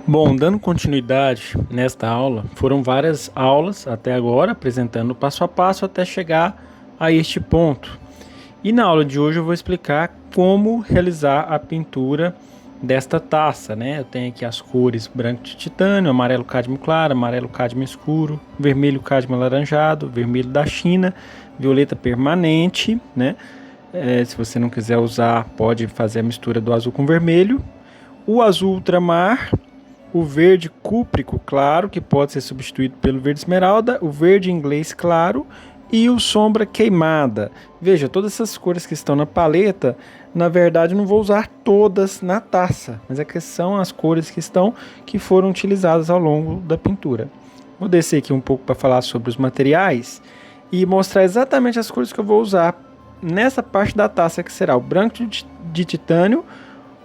Bom, dando continuidade nesta aula, foram várias aulas até agora, apresentando passo a passo até chegar a este ponto. E na aula de hoje eu vou explicar como realizar a pintura desta taça, né? Eu tenho aqui as cores branco de titânio, amarelo cádmio claro, amarelo cádmio escuro, vermelho cádmio alaranjado, vermelho da China, violeta permanente, né? Se você não quiser usar, pode fazer a mistura do azul com vermelho. O azul ultramar, o verde cúprico claro, que pode ser substituído pelo verde esmeralda, o verde inglês claro e o sombra queimada. Veja, todas essas cores que estão na paleta, na verdade eu não vou usar todas na taça, mas é que são as cores que foram utilizadas ao longo da pintura. Vou descer aqui um pouco para falar sobre os materiais e mostrar exatamente as cores que eu vou usar nessa parte da taça, que será o branco de titânio,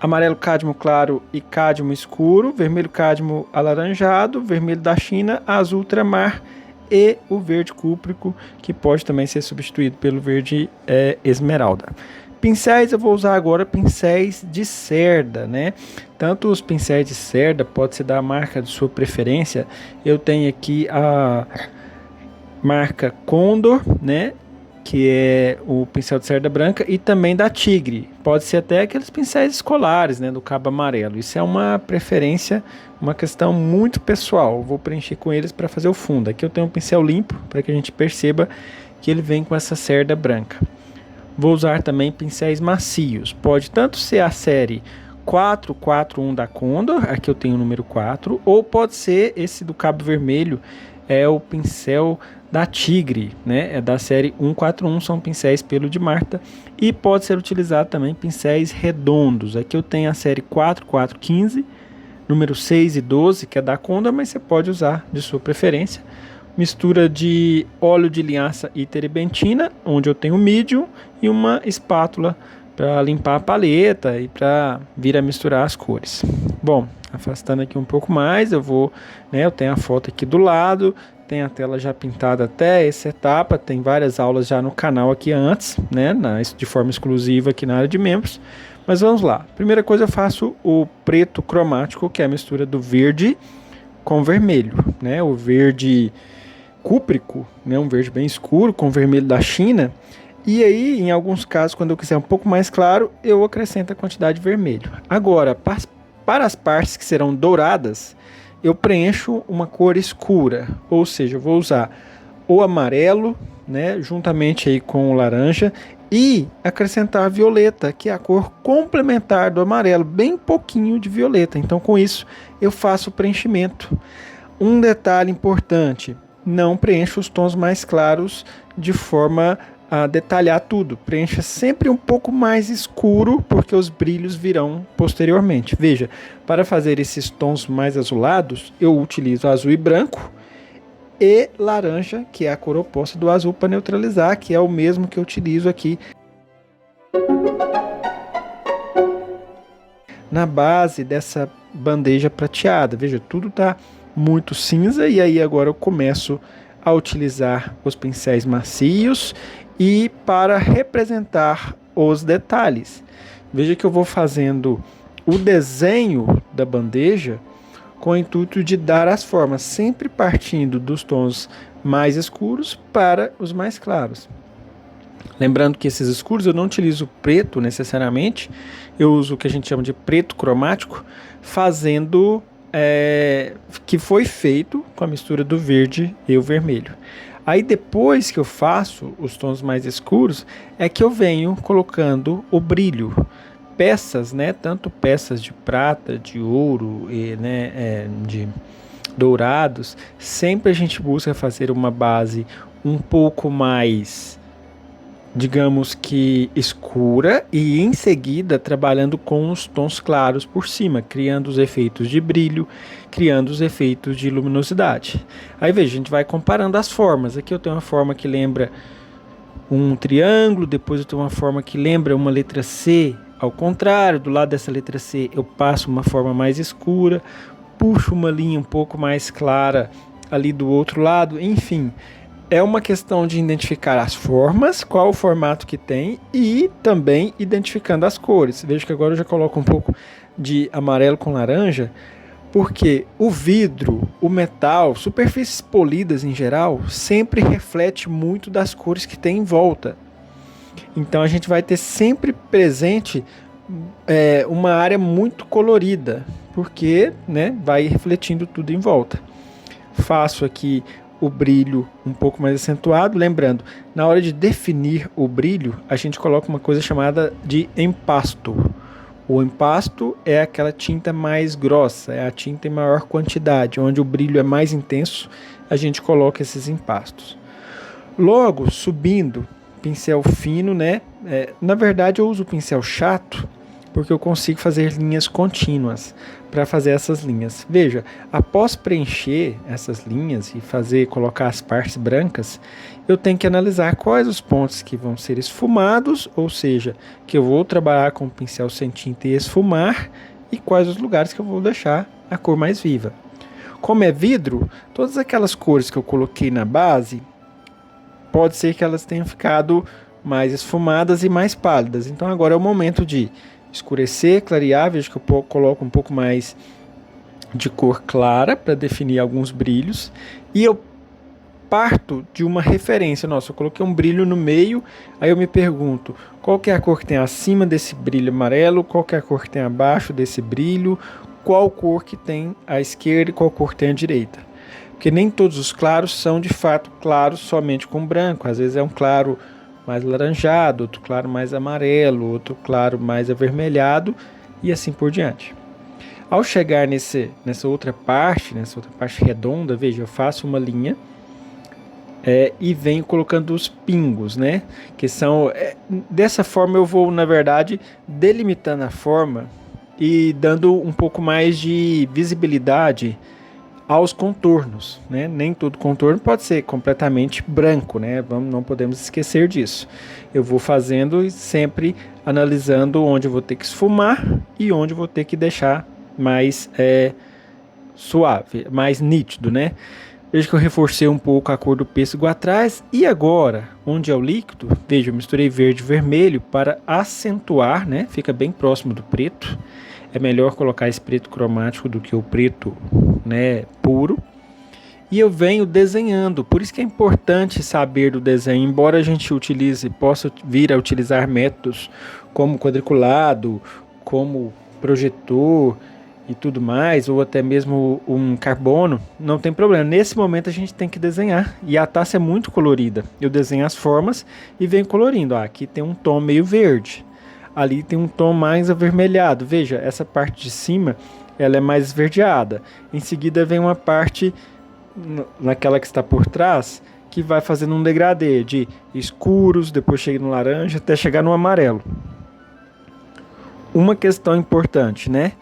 amarelo cádmio claro e cádmio escuro, vermelho cádmio alaranjado, vermelho da China, azul ultramar e o verde cúprico, que pode também ser substituído pelo verde esmeralda. Pincéis, eu vou usar agora pincéis de cerda, né? Tanto os pincéis de cerda, pode ser da marca de sua preferência. Eu tenho aqui a marca Condor, né? Que é o pincel de cerda branca, e também da Tigre. Pode ser até aqueles pincéis escolares, né, do cabo amarelo. Isso é uma preferência, uma questão muito pessoal. Vou preencher com eles para fazer o fundo. Aqui eu tenho um pincel limpo, para que a gente perceba que ele vem com essa cerda branca. Vou usar também pincéis macios. Pode tanto ser a série 441 da Condor, aqui eu tenho o número 4, ou pode ser esse do cabo vermelho, é o pincel da Tigre, né? É da série 141, são pincéis pelo de Marta, e pode ser utilizado também pincéis redondos. Aqui eu tenho a série 4415, número 6 e 12, que é da Condor, mas você pode usar de sua preferência. Mistura de óleo de linhaça e terebentina, onde eu tenho medium, e uma espátula para limpar a paleta e para vir a misturar as cores. Bom, afastando aqui um pouco mais, eu tenho a foto aqui do lado, tem a tela já pintada até essa etapa, tem várias aulas já no canal aqui antes, né, de forma exclusiva aqui na área de membros. Mas vamos lá. Primeira coisa, eu faço o preto cromático, que é a mistura do verde com vermelho, né, o verde cúprico, né, um verde bem escuro com vermelho da China. E aí, em alguns casos, quando eu quiser um pouco mais claro, eu acrescento a quantidade de vermelho. Agora, para as partes que serão douradas, eu preencho uma cor escura, ou seja, eu vou usar o amarelo, né, juntamente aí com o laranja, e acrescentar a violeta, que é a cor complementar do amarelo, bem pouquinho de violeta. Então, com isso, eu faço o preenchimento. Um detalhe importante, não preencho os tons mais claros de forma a detalhar tudo. Preencha sempre um pouco mais escuro, porque os brilhos virão posteriormente. Veja, para fazer esses tons mais azulados, eu utilizo azul e branco e laranja, que é a cor oposta do azul, para neutralizar, que é o mesmo que eu utilizo aqui na base dessa bandeja prateada. Veja, tudo está muito cinza, e aí agora eu começo a utilizar os pincéis macios e para representar os detalhes. Veja que eu vou fazendo o desenho da bandeja com o intuito de dar as formas, sempre partindo dos tons mais escuros para os mais claros. Lembrando que esses escuros eu não utilizo preto necessariamente, eu uso o que a gente chama de preto cromático, fazendo que foi feito com a mistura do verde e o vermelho. Aí depois que eu faço os tons mais escuros, é que eu venho colocando o brilho. Peças, né, tanto peças de prata, de ouro e de dourados, sempre a gente busca fazer uma base um pouco mais, digamos que escura, e em seguida trabalhando com os tons claros por cima, criando os efeitos de brilho, criando os efeitos de luminosidade. Aí veja, a gente vai comparando as formas. Aqui eu tenho uma forma que lembra um triângulo, depois eu tenho uma forma que lembra uma letra C, ao contrário, do lado dessa letra C eu passo uma forma mais escura, puxo uma linha um pouco mais clara ali do outro lado, enfim. É uma questão de identificar as formas, qual o formato que tem, e também identificando as cores. Veja que agora eu já coloco um pouco de amarelo com laranja Porque o vidro, o metal, superfícies polidas em geral, sempre reflete muito das cores que tem em volta. Então a gente vai ter sempre presente uma área muito colorida, porque, né, vai refletindo tudo em volta. Faço aqui o brilho um pouco mais acentuado, lembrando, na hora de definir o brilho, a gente coloca uma coisa chamada de empasto. O empasto é aquela tinta mais grossa, é a tinta em maior quantidade, onde o brilho é mais intenso, a gente coloca esses empastos. Logo, subindo, pincel fino, né? Na verdade, eu uso o pincel chato, porque eu consigo fazer linhas contínuas para fazer essas linhas. Veja, após preencher essas linhas e colocar as partes brancas, eu tenho que analisar quais os pontos que vão ser esfumados, ou seja, que eu vou trabalhar com o pincel sem tinta e esfumar, e quais os lugares que eu vou deixar a cor mais viva. Como é vidro, todas aquelas cores que eu coloquei na base, pode ser que elas tenham ficado mais esfumadas e mais pálidas. Então agora é o momento de escurecer, clarear. Veja que eu coloco um pouco mais de cor clara para definir alguns brilhos. E eu parto de uma referência. Nossa, eu coloquei um brilho no meio, aí eu me pergunto, qual que é a cor que tem acima desse brilho amarelo, qual que é a cor que tem abaixo desse brilho, qual cor que tem à esquerda e qual cor tem à direita. Porque nem todos os claros são de fato claros somente com branco. Às vezes é um claro mais laranjado, outro claro mais amarelo, outro claro mais avermelhado e assim por diante. Ao chegar nessa outra parte redonda, veja, eu faço uma linha e venho colocando os pingos, né? Que são dessa forma eu vou, na verdade, delimitando a forma e dando um pouco mais de visibilidade aos contornos, né? Nem todo contorno pode ser completamente branco, né? Não podemos esquecer disso. Eu vou fazendo e sempre analisando onde eu vou ter que esfumar e onde eu vou ter que deixar mais suave, mais nítido, né? Veja que eu reforcei um pouco a cor do pêssego atrás. E agora, onde é o líquido, veja, eu misturei verde e vermelho para acentuar, né? Fica bem próximo do preto. É melhor colocar esse preto cromático do que o preto, né, puro. E eu venho desenhando. Por isso que é importante saber do desenho. Embora a gente possa vir a utilizar métodos como quadriculado, como projetor e tudo mais, ou até mesmo um carbono, não tem problema. Nesse momento a gente tem que desenhar. E a taça é muito colorida. Eu desenho as formas e venho colorindo. Aqui tem um tom meio verde. Ali tem um tom mais avermelhado. Veja, essa parte de cima ela é mais esverdeada. Em seguida vem uma parte naquela que está por trás que vai fazendo um degradê de escuros, depois chega no laranja até chegar no amarelo. Uma questão importante, né?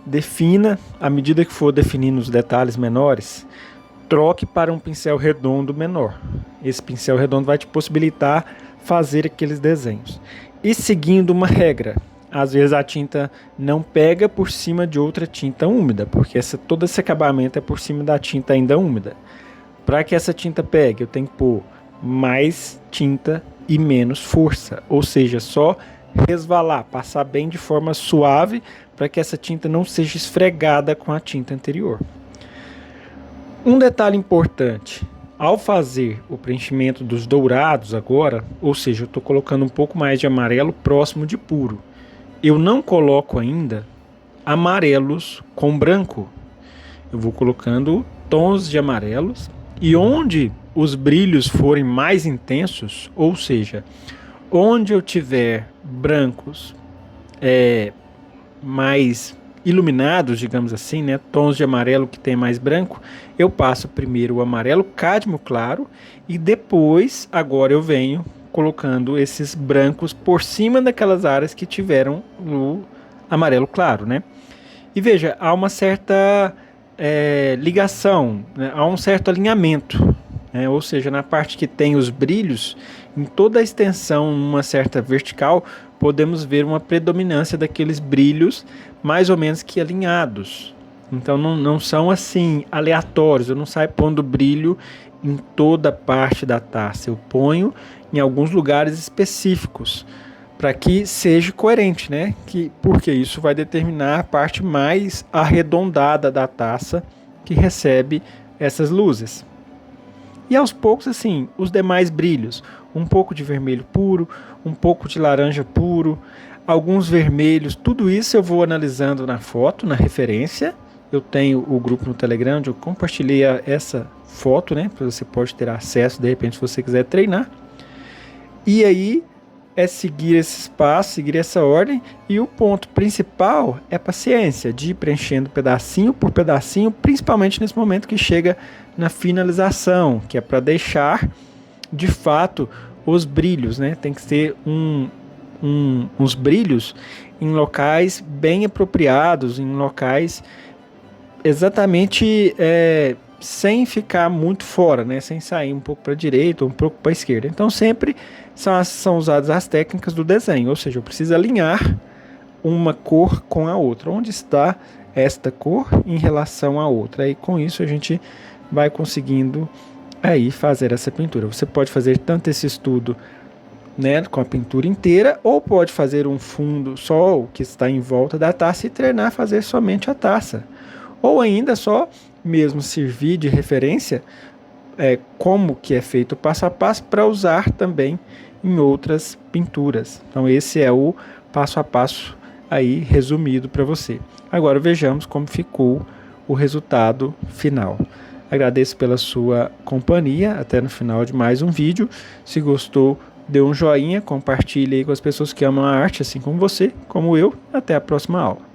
Defina, à medida que for definindo os detalhes menores, troque para um pincel redondo menor. Esse pincel redondo vai te possibilitar fazer aqueles desenhos. E seguindo uma regra, às vezes a tinta não pega por cima de outra tinta úmida, porque todo esse acabamento é por cima da tinta ainda úmida. Para que essa tinta pegue, eu tenho que pôr mais tinta e menos força, ou seja, só resvalar, passar bem de forma suave para que essa tinta não seja esfregada com a tinta anterior. Um detalhe importante. Ao fazer o preenchimento dos dourados agora, ou seja, eu estou colocando um pouco mais de amarelo próximo de puro. Eu não coloco ainda amarelos com branco. Eu vou colocando tons de amarelos e onde os brilhos forem mais intensos, ou seja, onde eu tiver brancos mais iluminados, digamos assim, né, tons de amarelo que tem mais branco, eu passo primeiro o amarelo cádmio claro e depois, agora eu venho colocando esses brancos por cima daquelas áreas que tiveram o amarelo claro, né? E veja, há uma certa ligação, né? Há um certo alinhamento, né? Ou seja, na parte que tem os brilhos, em toda a extensão, uma certa vertical, podemos ver uma predominância daqueles brilhos mais ou menos que alinhados. Então não são assim aleatórios, eu não saio pondo brilho em toda parte da taça, eu ponho em alguns lugares específicos para que seja coerente, né? Porque isso vai determinar a parte mais arredondada da taça que recebe essas luzes. E aos poucos, assim, os demais brilhos, um pouco de vermelho puro, um pouco de laranja puro, alguns vermelhos, tudo isso eu vou analisando na foto, na referência. Eu tenho o grupo no Telegram, onde eu compartilhei essa foto, né? Você pode ter acesso, de repente, se você quiser treinar. E aí é seguir esses passos, seguir essa ordem, e o ponto principal é paciência, de ir preenchendo pedacinho por pedacinho, principalmente nesse momento que chega na finalização, que é para deixar de fato os brilhos, né? Tem que ser uns brilhos em locais bem apropriados, em locais exatamente sem ficar muito fora, né? Sem sair um pouco para a direita ou um pouco para a esquerda. Então sempre são usadas as técnicas do desenho, ou seja, eu preciso alinhar uma cor com a outra. Onde está esta cor em relação à outra? E com isso a gente vai conseguindo aí fazer essa pintura. Você pode fazer tanto esse estudo, né, com a pintura inteira, ou pode fazer um fundo só o que está em volta da taça e treinar a fazer somente a taça. Ou ainda só mesmo servir de referência como que é feito o passo a passo para usar também em outras pinturas. Então esse é o passo a passo aí resumido para você. Agora vejamos como ficou o resultado final. Agradeço pela sua companhia até no final de mais um vídeo. Se gostou, dê um joinha, compartilhe aí com as pessoas que amam a arte, assim como você, como eu. Até a próxima aula.